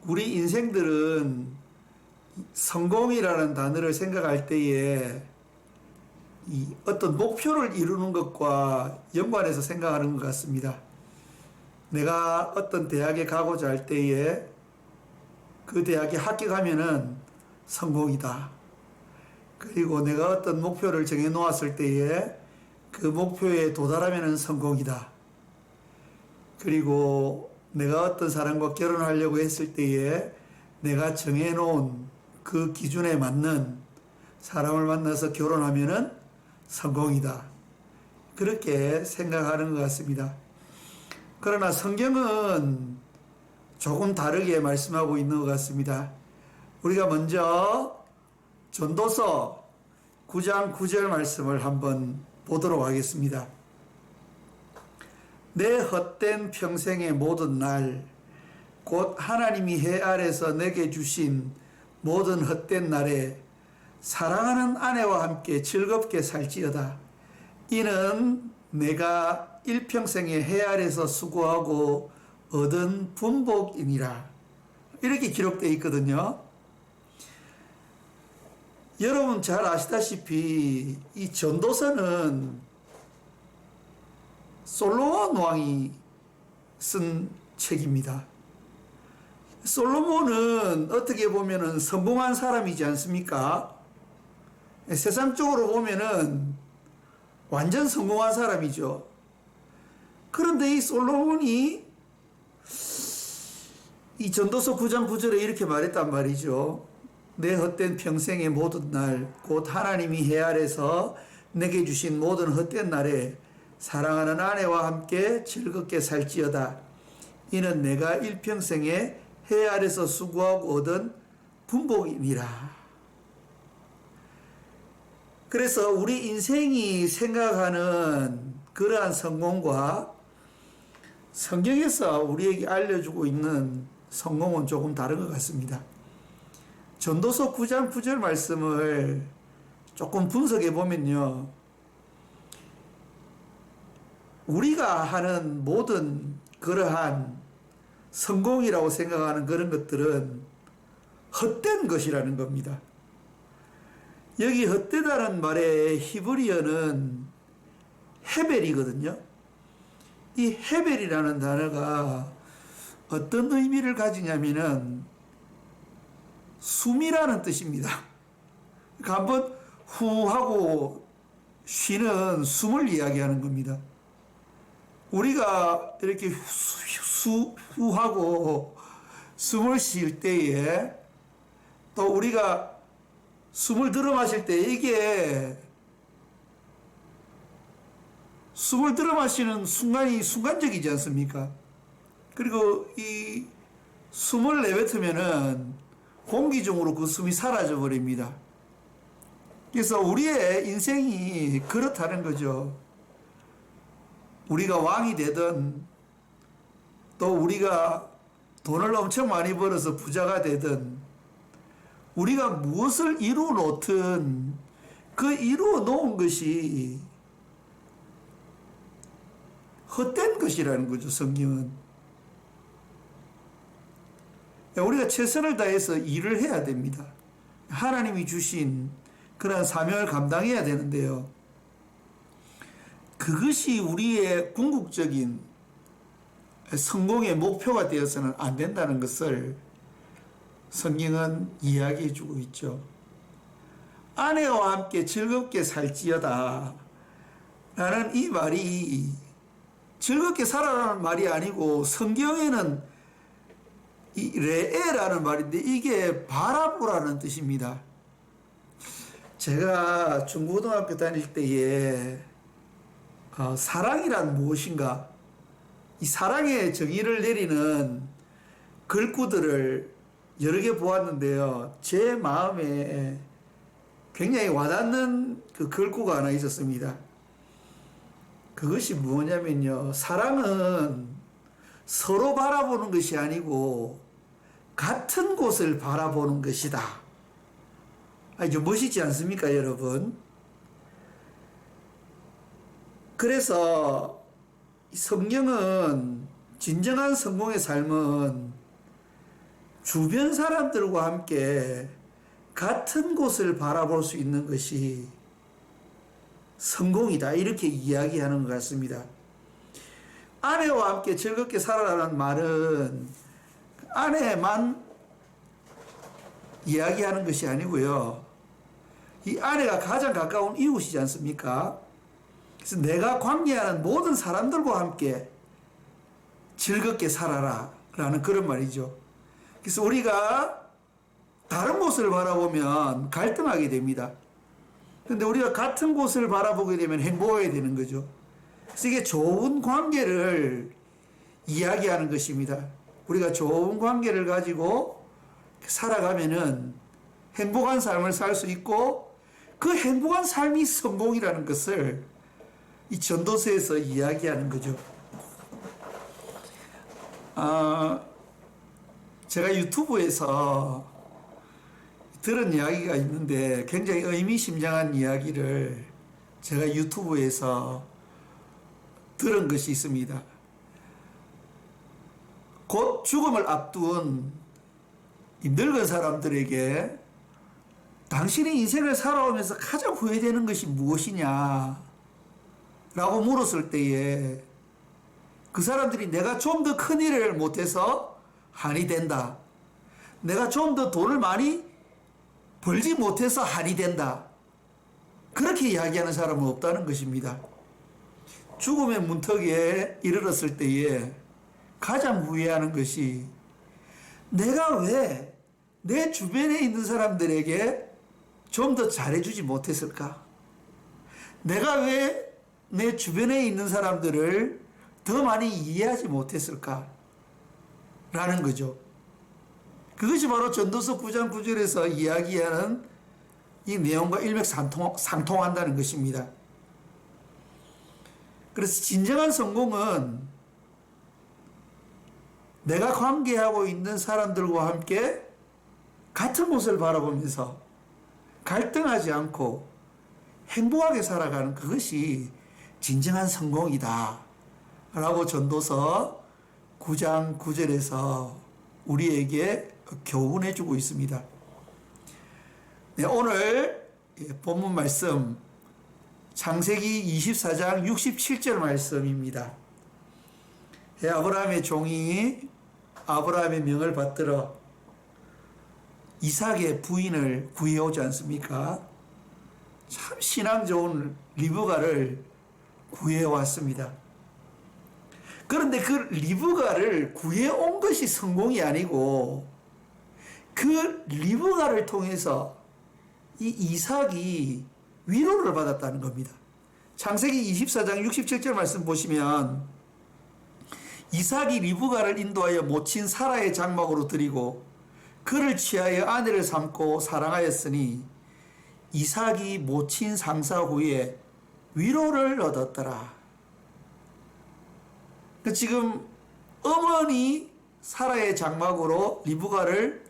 우리 인생들은 성공이라는 단어를 생각할 때에 이 어떤 목표를 이루는 것과 연관해서 생각하는 것 같습니다. 내가 어떤 대학에 가고자 할 때에 그 대학에 합격하면은 성공이다. 그리고 내가 어떤 목표를 정해 놓았을 때에 그 목표에 도달하면은 성공이다. 그리고 내가 어떤 사람과 결혼하려고 했을 때에 내가 정해 놓은 그 기준에 맞는 사람을 만나서 결혼하면은 성공이다. 그렇게 생각하는 것 같습니다. 그러나 성경은 조금 다르게 말씀하고 있는 것 같습니다. 우리가 먼저 전도서 9장 9절 말씀을 한번 보도록 하겠습니다. 내 헛된 평생의 모든 날, 곧 하나님이 해 아래서 내게 주신 모든 헛된 날에 사랑하는 아내와 함께 즐겁게 살지어다. 이는 내가 일평생에 해 아래서 수고하고 얻은 분복이니라. 이렇게 기록되어 있거든요. 여러분 잘 아시다시피 이 전도서는 솔로몬 왕이 쓴 책입니다. 솔로몬은 어떻게 보면은 성공한 사람이지 않습니까? 세상적으로 보면은 완전 성공한 사람이죠. 그런데 이 솔로몬이 이 전도서 9장 9절에 이렇게 말했단 말이죠. 내 헛된 평생의 모든 날, 곧 하나님이 해 아래서 내게 주신 모든 헛된 날에 사랑하는 아내와 함께 즐겁게 살지어다. 이는 내가 일평생에 해 아래서 수고하고 얻은 분복이니라. 그래서 우리 인생이 생각하는 그러한 성공과 성경에서 우리에게 알려주고 있는 성공은 조금 다른 것 같습니다. 전도서 9장 9절 말씀을 조금 분석해 보면요. 우리가 하는 모든 그러한 성공이라고 생각하는 그런 것들은 헛된 것이라는 겁니다. 여기 헛되다는 말의 히브리어는 헤벨이거든요. 이 헤벨이라는 단어가 어떤 의미를 가지냐면은 숨이라는 뜻입니다. 그러니까 한번 후 하고 쉬는 숨을 이야기하는 겁니다. 우리가 이렇게 후 하고 숨을 쉴 때에 또 우리가 숨을 들어 마실 때 이게 숨을 들어 마시는 순간이 순간적이지 않습니까? 그리고 이 숨을 내뱉으면은 공기 중으로 그 숨이 사라져 버립니다. 그래서 우리의 인생이 그렇다는 거죠. 우리가 왕이 되든 또 우리가 돈을 엄청 많이 벌어서 부자가 되든 우리가 무엇을 이루어 놓든 그 이루어 놓은 것이 헛된 것이라는 거죠. 성경은. 우리가 최선을 다해서 일을 해야 됩니다. 하나님이 주신 그런 사명을 감당해야 되는데요. 그것이 우리의 궁극적인 성공의 목표가 되어서는 안 된다는 것을 성경은 이야기해 주고 있죠. 아내와 함께 즐겁게 살지어다 라는 이 말이 즐겁게 살아라는 말이 아니고 성경에는 이 레에라는 말인데 이게 바라보라는 뜻입니다. 제가 중고등학교 다닐 때에 사랑이란 무엇인가? 이 사랑의 정의를 내리는 글구들을 여러 개 보았는데요. 제 마음에 굉장히 와닿는 그 글구가 하나 있었습니다. 그것이 뭐냐면요. 사랑은 서로 바라보는 것이 아니고 같은 곳을 바라보는 것이다. 아주 멋있지 않습니까, 여러분? 그래서 성경은 진정한 성공의 삶은 주변 사람들과 함께 같은 곳을 바라볼 수 있는 것이 성공이다. 이렇게 이야기하는 것 같습니다. 아내와 함께 즐겁게 살아라는 말은 아내만 이야기하는 것이 아니고요. 이 아내가 가장 가까운 이웃이지 않습니까? 그래서 내가 관계하는 모든 사람들과 함께 즐겁게 살아라 라는 그런 말이죠. 그래서 우리가 다른 곳을 바라보면 갈등하게 됩니다. 그런데 우리가 같은 곳을 바라보게 되면 행복하게 되는 거죠. 그래서 이게 좋은 관계를 이야기하는 것입니다. 우리가 좋은 관계를 가지고 살아가면은 행복한 삶을 살 수 있고 그 행복한 삶이 성공이라는 것을 이 전도서에서 이야기하는 거죠. 제가 유튜브에서 들은 이야기가 있는데 굉장히 의미심장한 이야기를 제가 유튜브에서 들은 것이 있습니다. 곧 죽음을 앞둔 이 늙은 사람들에게 당신이 인생을 살아오면서 가장 후회되는 것이 무엇이냐 라고 물었을 때에 그 사람들이 내가 좀 더 큰 일을 못해서 한이 된다. 내가 좀 더 돈을 많이 벌지 못해서 한이 된다. 그렇게 이야기하는 사람은 없다는 것입니다. 죽음의 문턱에 이르렀을 때에 가장 후회하는 것이 내가 왜 내 주변에 있는 사람들에게 좀 더 잘해주지 못했을까? 내가 왜 내 주변에 있는 사람들을 더 많이 이해하지 못했을까? 라는 거죠. 그것이 바로 전도서 9장 9절에서 이야기하는 이 내용과 일맥상통한다는 것입니다. 그래서 진정한 성공은 내가 관계하고 있는 사람들과 함께 같은 곳을 바라보면서 갈등하지 않고 행복하게 살아가는 그것이 진정한 성공이다 라고 전도서 9장 9절에서 우리에게 교훈해 주고 있습니다. 네, 오늘 본문 말씀 창세기 24장 67절 말씀입니다. 아브라함의 종이 아브라함의 명을 받들어 이삭의 부인을 구해오지 않습니까? 참 신앙 좋은 리브가를 구해왔습니다. 그런데 그 리브가를 구해온 것이 성공이 아니고 그 리브가를 통해서 이 이삭이 위로를 받았다는 겁니다. 창세기 24장 67절 말씀 보시면 이삭이 리브가를 인도하여 모친 사라의 장막으로 드리고 그를 취하여 아내를 삼고 사랑하였으니 이삭이 모친 상사 후에 위로를 얻었더라. 지금 어머니 사라의 장막으로 리브가를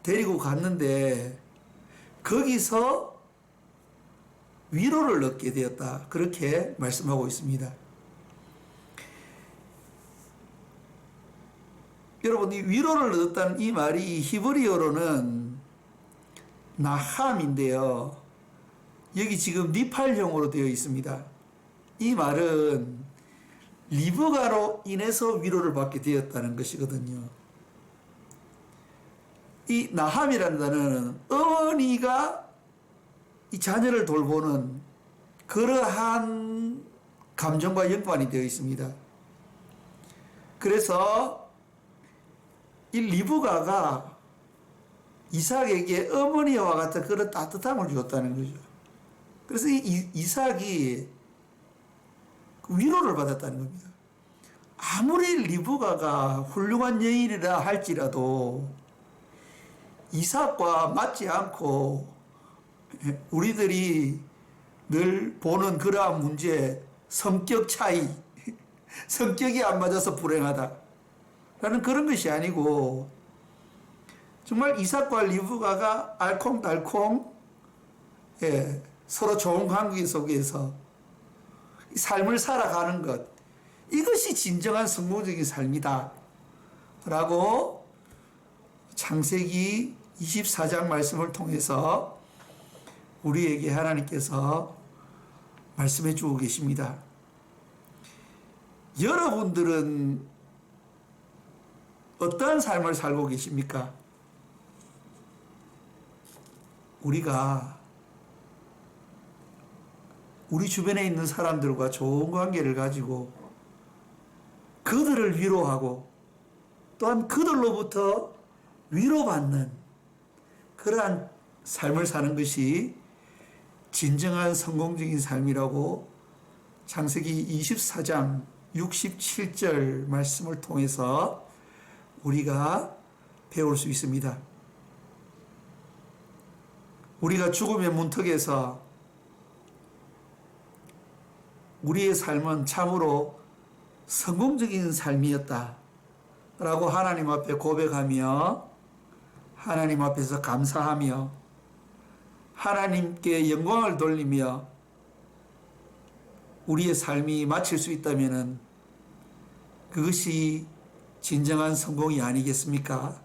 데리고 갔는데 거기서 위로를 얻게 되었다. 그렇게 말씀하고 있습니다. 여러분, 이 위로를 얻었다는 이 말이 히브리어로는 나함인데요. 여기 지금 니팔형으로 되어 있습니다. 이 말은 리브가로 인해서 위로를 받게 되었다는 것이거든요. 이 나함이라는 단어는 어머니가 이 자녀를 돌보는 그러한 감정과 연관이 되어 있습니다. 그래서 이 리브가가 이삭에게 어머니와 같은 그런 따뜻함을 주었다는 거죠. 그래서 이 이삭이 위로를 받았다는 겁니다. 아무리 리브가가 훌륭한 여인이라 할지라도 이삭과 맞지 않고 우리들이 늘 보는 그러한 문제, 성격 차이, 성격이 안 맞아서 불행하다 라는 그런 것이 아니고 정말 이삭과 리브가가 알콩달콩 서로 좋은 관계 속에서 삶을 살아가는 것, 이것이 진정한 성공적인 삶이다 라고 창세기 24장 말씀을 통해서 우리에게 하나님께서 말씀해 주고 계십니다. 여러분들은 어떠한 삶을 살고 계십니까? 우리가 우리 주변에 있는 사람들과 좋은 관계를 가지고 그들을 위로하고 또한 그들로부터 위로받는 그러한 삶을 사는 것이 진정한 성공적인 삶이라고 창세기 24장 67절 말씀을 통해서 우리가 배울 수 있습니다. 우리가 죽음의 문턱에서 우리의 삶은 참으로 성공적인 삶이었다 라고 하나님 앞에 고백하며 하나님 앞에서 감사하며 하나님께 영광을 돌리며 우리의 삶이 마칠 수 있다면 그것이 진정한 성공이 아니겠습니까?